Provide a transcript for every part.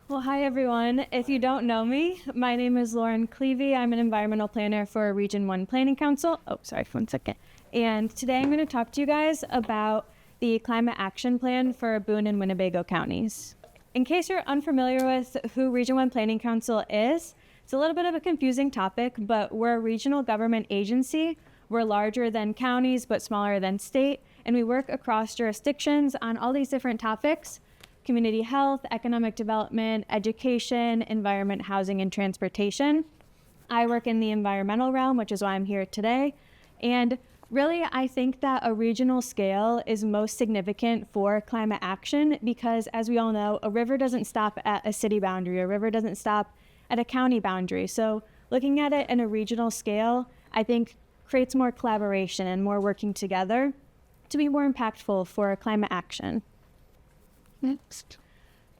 Well, hi everyone. If you don't know me, my name is Lauren Kleve. I'm an environmental planner for Region 1 Planning Council. Oh, sorry, 1 second. And today I'm going to talk to you guys about the Climate Action Plan for Boone and Winnebago counties. In case you're unfamiliar with who Region 1 Planning Council is, it's a little bit of a confusing topic, but we're a regional government agency. We're larger than counties, but smaller than state, and we work across jurisdictions on all these different topics: community health, economic development, education, environment, housing, and transportation. I work in the environmental realm, which is why I'm here today. And really, I think that a regional scale is most significant for climate action because, as we all know, a river doesn't stop at a city boundary. A river doesn't stop at a county boundary. So looking at it in a regional scale, I think creates more collaboration and more working together to be more impactful for climate action. Next.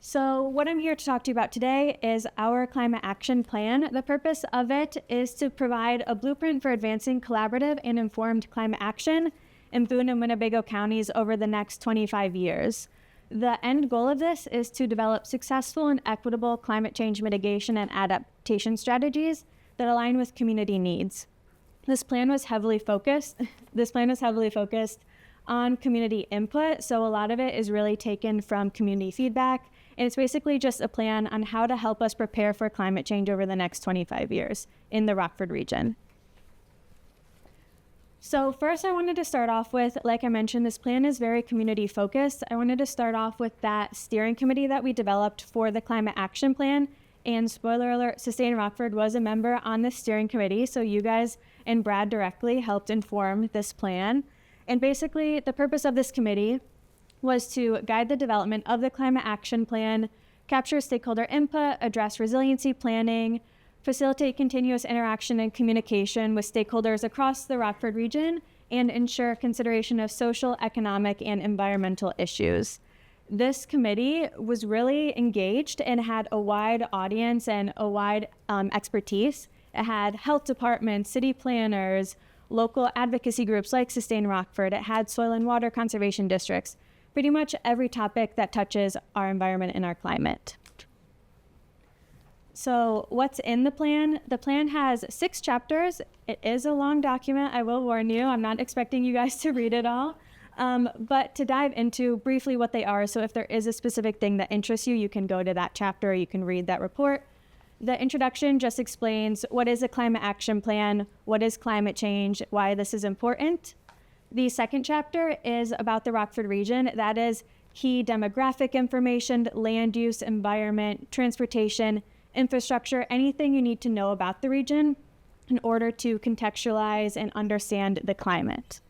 So what I'm here to talk to you about today is our climate action plan. The purpose of it is to provide a blueprint for advancing collaborative and informed climate action in Boone and Winnebago counties over the next 25 years. The end goal of this is to develop successful and equitable climate change mitigation and adaptation strategies that align with community needs. This plan was heavily focused on community input, so a lot of it is really taken from community feedback, and it's basically just a plan on how to help us prepare for climate change over the next 25 years in the Rockford region. So first I wanted to start off with, like I mentioned, this plan is very community focused. I wanted to start off with that steering committee that we developed for the climate action plan, and spoiler alert, Sustain Rockford was a member on the steering committee, so you guys and Brad directly helped inform this plan. And basically, the purpose of this committee was to guide the development of the climate action plan, capture stakeholder input, address resiliency planning, facilitate continuous interaction and communication with stakeholders across the Rockford region, and ensure consideration of social, economic, and environmental issues. This committee was really engaged and had a wide audience and a wide expertise. It had health departments, city planners, local advocacy groups like Sustain Rockford. It had soil and water conservation districts, pretty much every topic that touches our environment and our climate. So what's in the plan? The plan has 6 chapters. It is a long document, I will warn you. I'm not expecting you guys to read it all. But to dive into briefly what they are, so if there is a specific thing that interests you, you can go to that chapter or you can read that report. The introduction just explains what is a climate action plan, what is climate change, why this is important. The second chapter is about the Rockford region. That is key demographic information, land use, environment, transportation, infrastructure, anything you need to know about the region in order to contextualize and understand the climate.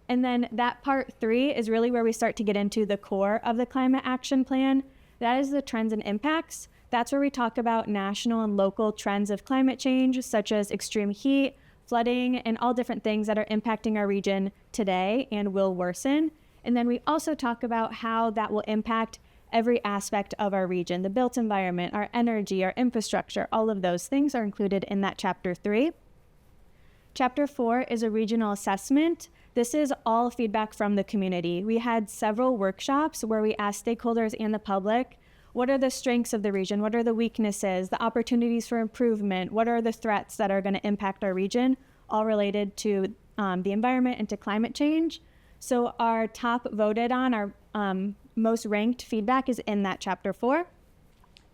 And then that part 3 is really where we start to get into the core of the climate action plan. That is the trends and impacts. That's where we talk about national and local trends of climate change, such as extreme heat, flooding, and all different things that are impacting our region today and will worsen. And then we also talk about how that will impact every aspect of our region, the built environment, our energy, our infrastructure, all of those things are included in that chapter 3. Chapter 4 is a regional assessment. This is all feedback from the community. We had several workshops where we asked stakeholders and the public, what are the strengths of the region? What are the weaknesses, the opportunities for improvement? What are the threats that are going to impact our region, all related to the environment and to climate change? So our top voted on, our most ranked feedback is in that chapter 4.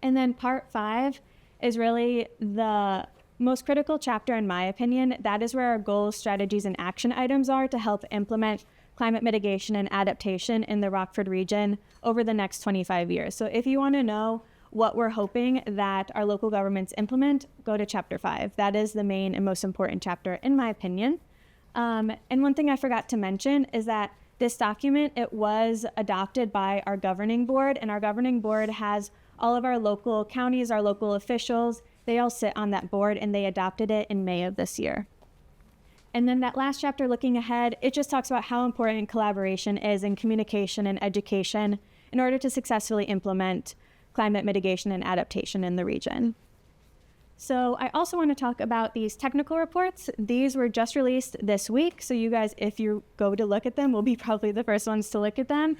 And then part 5 is really the most critical chapter in my opinion. That is where our goals, strategies, and action items are to help implement climate mitigation and adaptation in the Rockford region over the next 25 years. So if you want to know what we're hoping that our local governments implement, go to chapter 5. That is the main and most important chapter in my opinion. And one thing I forgot to mention is that this document, it was adopted by our governing board, and our governing board has all of our local counties, our local officials, they all sit on that board, and they adopted it in May of this year. And then that last chapter, looking ahead, it just talks about how important collaboration is in communication and education in order to successfully implement climate mitigation and adaptation in the region. So I also want to talk about these technical reports. These were just released this week, so you guys, if you go to look at them, will be probably the first ones to look at them.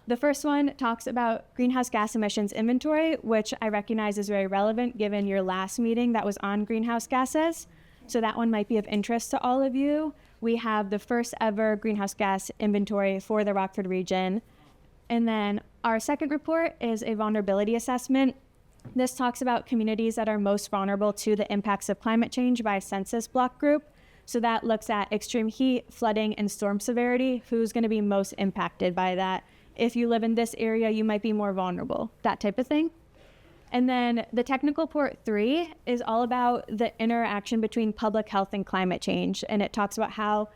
The first one talks about greenhouse gas emissions inventory, which I recognize is very relevant given your last meeting that was on greenhouse gases. So that one might be of interest to all of you. We have the first ever greenhouse gas inventory for the Rockford region. And then our second report is a vulnerability assessment. This talks about communities that are most vulnerable to the impacts of climate change by census block group. So that looks at extreme heat, flooding, and storm severity. Who's going to be most impacted by that? If you live in this area, you might be more vulnerable, that type of thing. And then the technical report 3 is all about the interaction between public health and climate change. And it talks about how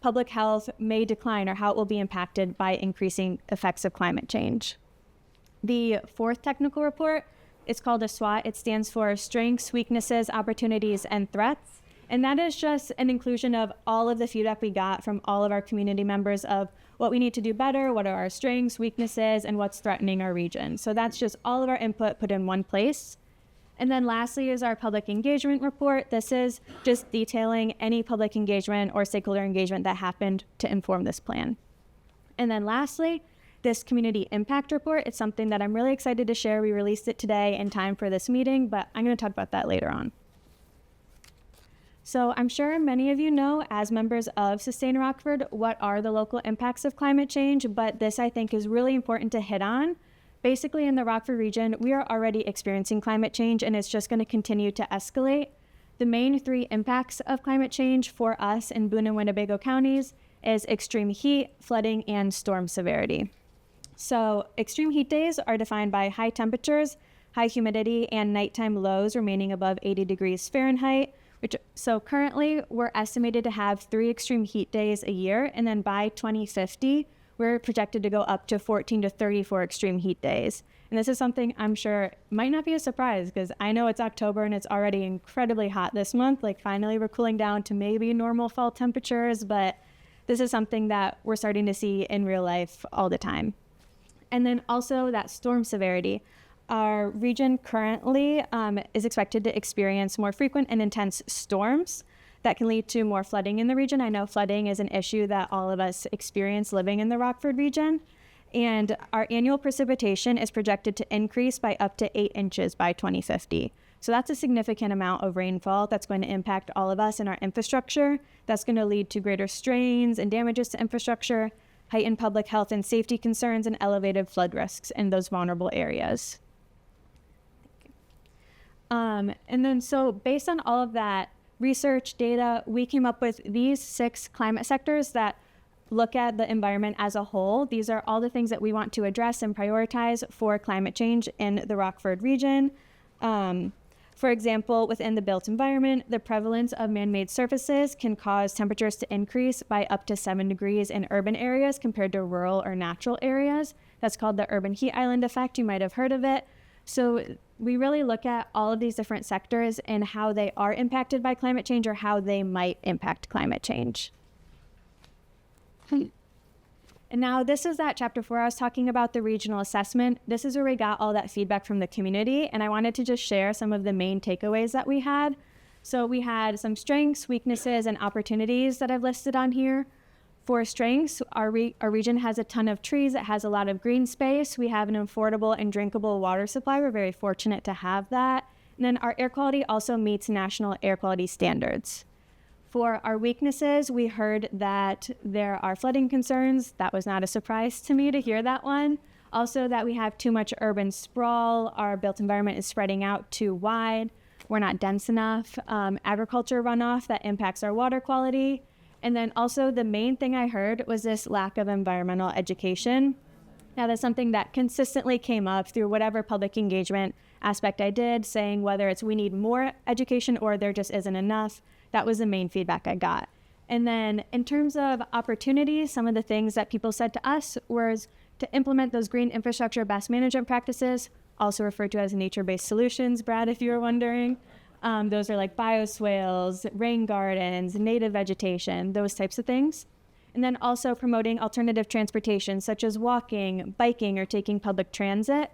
public health may decline or how it will be impacted by increasing effects of climate change. The fourth technical report is called a SWOT. It stands for Strengths, Weaknesses, Opportunities, and Threats. And that is just an inclusion of all of the feedback we got from all of our community members of what we need to do better, what are our strengths, weaknesses, and what's threatening our region. So that's just all of our input put in one place. And then lastly is our public engagement report. This is just detailing any public engagement or stakeholder engagement that happened to inform this plan. And then lastly, this community impact report. It's something that I'm really excited to share. We released it today in time for this meeting, but I'm going to talk about that later on. So I'm sure many of you know, as members of Sustain Rockford, what are the local impacts of climate change, but this I think is really important to hit on. Basically in the Rockford region, we are already experiencing climate change and it's just going to continue to escalate. The main 3 impacts of climate change for us in Boone and Winnebago counties is extreme heat, flooding, and storm severity. So extreme heat days are defined by high temperatures, high humidity, and nighttime lows remaining above 80 degrees Fahrenheit. So currently, we're estimated to have 3 extreme heat days a year, and then by 2050, we're projected to go up to 14 to 34 extreme heat days. And this is something I'm sure might not be a surprise, because I know it's October and it's already incredibly hot this month. Like finally, we're cooling down to maybe normal fall temperatures, but this is something that we're starting to see in real life all the time. And then also that storm severity. Our region currently is expected to experience more frequent and intense storms that can lead to more flooding in the region. I know flooding is an issue that all of us experience living in the Rockford region. And our annual precipitation is projected to increase by up to 8 inches by 2050. So that's a significant amount of rainfall that's going to impact all of us and our infrastructure. That's going to lead to greater strains and damages to infrastructure, heightened public health and safety concerns, and elevated flood risks in those vulnerable areas. And then so based on all of that research data, we came up with these 6 climate sectors that look at the environment as a whole. These are all the things that we want to address and prioritize for climate change in the Rockford region. For example, within the built environment, the prevalence of man-made surfaces can cause temperatures to increase by up to 7 degrees in urban areas compared to rural or natural areas. That's called the urban heat island effect. You might have heard of it. So we really look at all of these different sectors and how they are impacted by climate change or how they might impact climate change. And now this is that chapter 4 I was talking about, the regional assessment. This is where we got all that feedback from the community, and I wanted to just share some of the main takeaways that we had. So we had some strengths, weaknesses, and opportunities that I've listed on here. For strengths, our region has a ton of trees. It has a lot of green space. We have an affordable and drinkable water supply. We're very fortunate to have that. And then our air quality also meets national air quality standards. For our weaknesses, we heard that there are flooding concerns. That was not a surprise to me to hear that one. Also that we have too much urban sprawl. Our built environment is spreading out too wide. We're not dense enough. Agriculture runoff that impacts our water quality. And then also the main thing I heard was this lack of environmental education. Now that's something that consistently came up through whatever public engagement aspect I did, saying whether it's we need more education or there just isn't enough. That was the main feedback I got. And then in terms of opportunities, some of the things that people said to us was to implement those green infrastructure best management practices, also referred to as nature-based solutions, Brad, if you were wondering. Those are like bioswales, rain gardens, native vegetation, those types of things. And then also promoting alternative transportation, such as walking, biking, or taking public transit.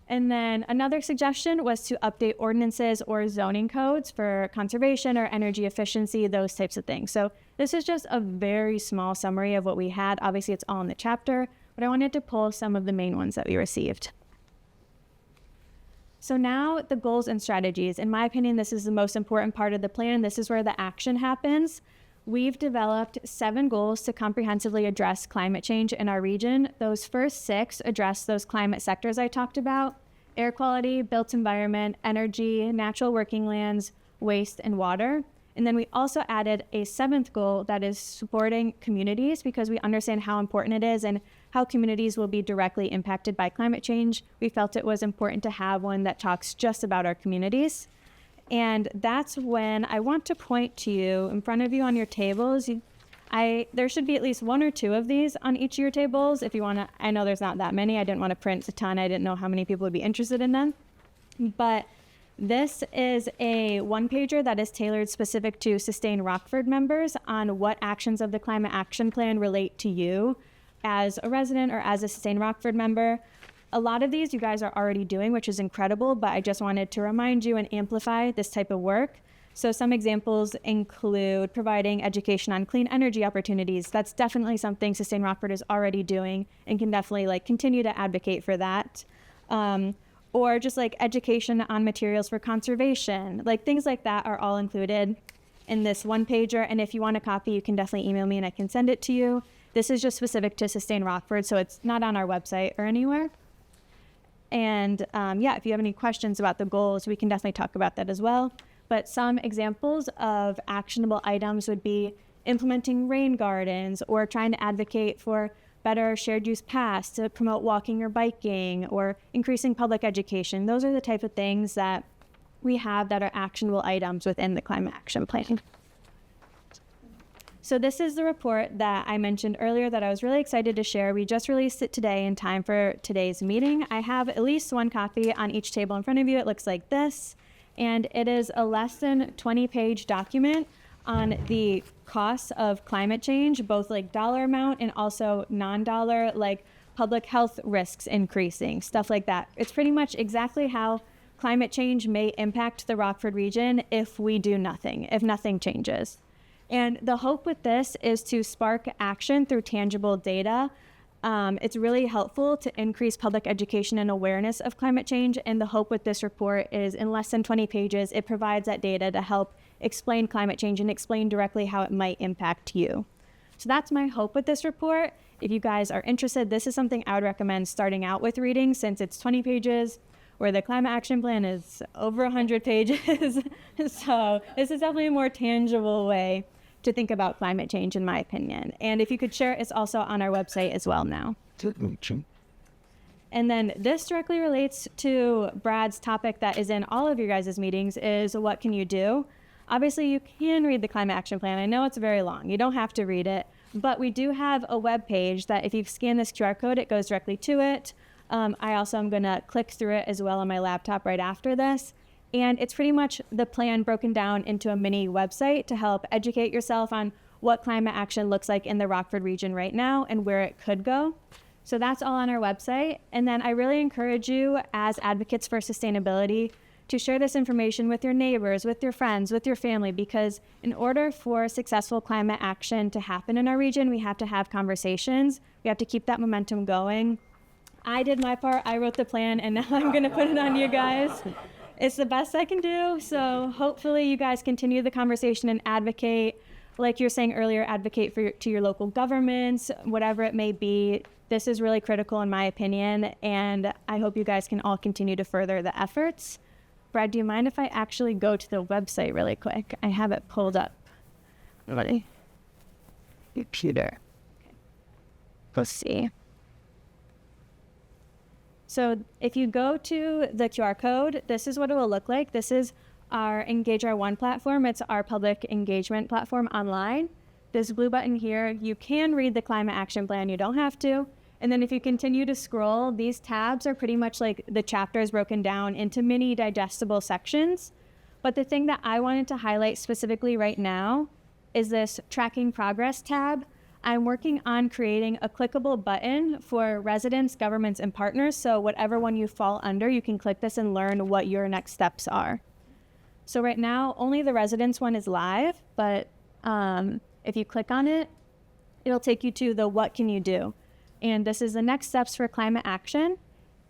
And then another suggestion was to update ordinances or zoning codes for conservation or energy efficiency, those types of things. So this is just a very small summary of what we had. Obviously, it's all in the chapter, but I wanted to pull some of the main ones that we received. So now the goals and strategies. In my opinion, this is the most important part of the plan. This is where the action happens. We've developed 7 goals to comprehensively address climate change in our region. Those first 6 address those climate sectors I talked about: air quality, built environment, energy, natural working lands, waste, and water. And then we also added a 7th goal that is supporting communities, because we understand how important it is and how communities will be directly impacted by climate change. We felt it was important to have one that talks just about our communities. And that's when I want to point to you in front of you on your tables. There should be at least 1 or 2 of these on each of your tables. If you want to, I know there's not that many. I didn't want to print a ton. I didn't know how many people would be interested in them. But this is a 1-pager that is tailored specific to Sustain Rockford members on what actions of the Climate Action Plan relate to you as a resident or as a Sustain Rockford member. A lot of these you guys are already doing, which is incredible, but I just wanted to remind you and amplify this type of work. So some examples include providing education on clean energy opportunities. That's definitely something Sustain Rockford is already doing and can definitely continue to advocate for that. Or just education on materials for conservation. Things like that are all included in this 1-pager. And if you want a copy, you can definitely email me and I can send it to you. This is just specific to Sustain Rockford, so it's not on our website or anywhere. And if you have any questions about the goals, we can definitely talk about that as well. But some examples of actionable items would be implementing rain gardens, or trying to advocate for better shared use paths to promote walking or biking, or increasing public education. Those are the type of things that we have that are actionable items within the Climate Action Plan. So this is the report that I mentioned earlier that I was really excited to share. We just released it today in time for today's meeting. I have at least 1 copy on each table in front of you. It looks like this, and it is a less than 20-page document on the costs of climate change, both dollar amount and also non-dollar, public health risks increasing, stuff like that. It's pretty much exactly how climate change may impact the Rockford region if we do nothing, if nothing changes. And the hope with this is to spark action through tangible data. It's really helpful to increase public education and awareness of climate change. And the hope with this report is, in less than 20 pages, it provides that data to help explain climate change and explain directly how it might impact you. So that's my hope with this report. If you guys are interested, this is something I would recommend starting out with reading, since it's 20 pages, where the Climate Action Plan is over 100 pages. So this is definitely a more tangible way to think about climate change, in my opinion. And if you could share, it's also on our website as well now. And then this directly relates to Brad's topic that is in all of your guys' meetings, is what can you do? Obviously, you can read the Climate Action Plan. I know it's very long. You don't have to read it, but we do have a web page that if you scan this QR code, it goes directly to it. I also am going to click through it as well on my laptop right after this. And it's pretty much the plan broken down into a mini website to help educate yourself on what climate action looks like in the Rockford region right now and where it could go. So that's all on our website. And then I really encourage you, as advocates for sustainability, to share this information with your neighbors, with your friends, with your family, because in order for successful climate action to happen in our region, we have to have conversations. We have to keep that momentum going. I did my part. I wrote the plan, and now I'm going to put it on you guys. It's the best I can do. So hopefully you guys continue the conversation and advocate, like you were saying earlier, advocate to your local governments, whatever it may be. This is really critical in my opinion, and I hope you guys can all continue to further the efforts. Brad, do you mind if I actually go to the website really quick? I have it pulled up. Ready? Computer. Okay. Let's see. So if you go to the QR code, this is what it will look like. This is our Engage Our One platform. It's our public engagement platform online. This blue button here, you can read the Climate Action Plan. You don't have to. And then if you continue to scroll, these tabs are pretty much like the chapters broken down into mini digestible sections. But the thing that I wanted to highlight specifically right now is this Tracking Progress tab. I'm working on creating a clickable button for residents, governments, and partners. So whatever one you fall under, you can click this and learn what your next steps are. So right now, only the residents one is live, but if you click on it, it'll take you to the what can you do. And this is the next steps for climate action.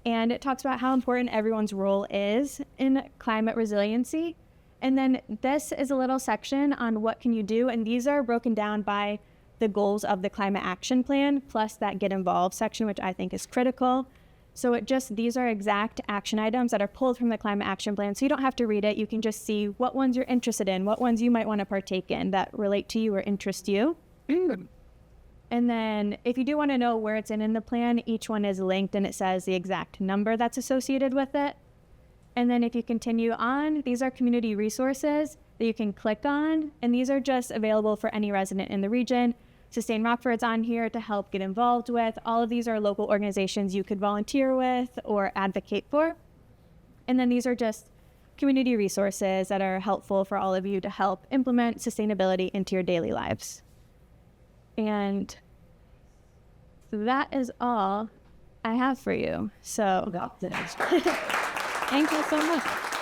And it talks about how important everyone's role is in climate resiliency. And then this is a little section on what can you do. And these are broken down by the goals of the climate action plan, plus that get involved section, which I think is critical. So these are exact action items that are pulled from the climate action plan. So you don't have to read it. You can just see what ones you're interested in, what ones you might want to partake in that relate to you or interest you. And then if you do want to know where it's in the plan, each one is linked and it says the exact number that's associated with it. And then if you continue on, these are community resources that you can click on. And these are just available for any resident in the region. Sustain Rockford's on here to help get involved with. All of these are local organizations you could volunteer with or advocate for. And then these are just community resources that are helpful for all of you to help implement sustainability into your daily lives. And that is all I have for you. So Thank you so much.